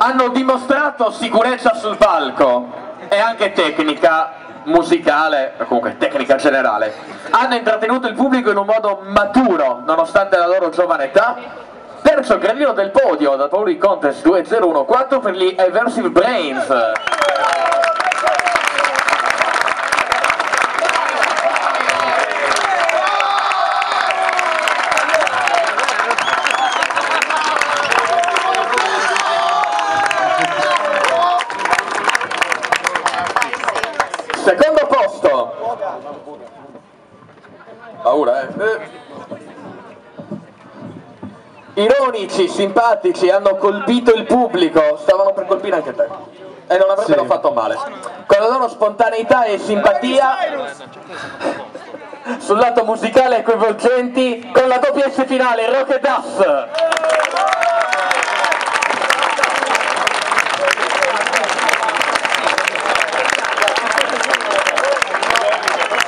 hanno dimostrato sicurezza sul palco e anche tecnica musicale, o comunque tecnica generale. Hanno intrattenuto il pubblico in un modo maturo, nonostante la loro giovane età. Terzo gradino del podio da Pauli Contest 2014 per gli Aversive Brains. Secondo posto, paura ironici, simpatici, hanno colpito il pubblico, stavano per colpire anche te e non avrebbero fatto male, con la loro spontaneità e simpatia sul lato musicale coinvolgenti, con la doppia S finale, Rock e Duff.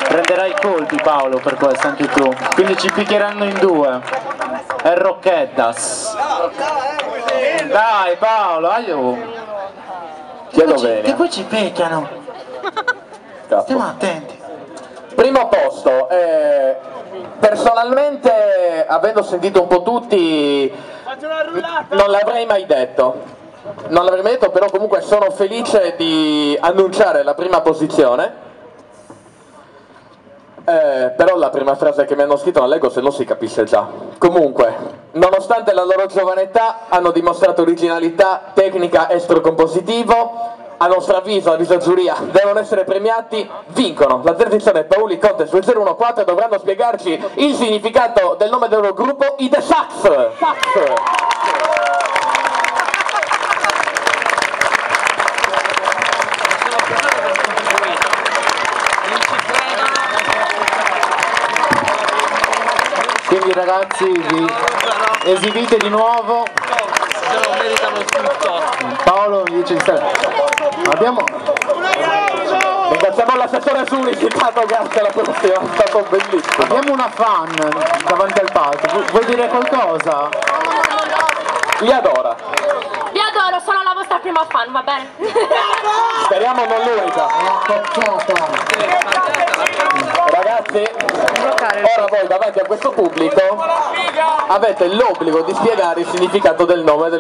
Prenderai colpi, Paolo, per questo anche tu, quindi ci picchieranno in due. È Rocchettas. Dai Paolo, Chiedo bene. Che poi ci picchiano. Stiamo attenti. Primo posto, personalmente, avendo sentito un po' tutti, non l'avrei mai detto. Non l'avrei mai detto, però comunque sono felice di annunciare la prima posizione. Però la prima frase che mi hanno scritto non leggo, se no si capisce già. Comunque, nonostante la loro giovane età, hanno dimostrato originalità, tecnica e compositivo. A nostro avviso, a avviso giuria, devono essere premiati, vincono la terza edizione Pauli Contest 2014 e dovranno spiegarci il significato del nome del loro gruppo, i The Sax. Quindi ragazzi, vi esibite di nuovo. Paolo mi dice di stare. Abbiamo... Ringraziamo l'assessore Sulici, tanto grazie alla prossima, è stato bellissimo. Abbiamo una fan davanti al palco, vuoi dire qualcosa? Li adora. Vi adoro, sono la vostra prima fan, va bene? Speriamo non l'unica. Ragazzi, ora voi davanti a questo pubblico avete l'obbligo di spiegare il significato del nome del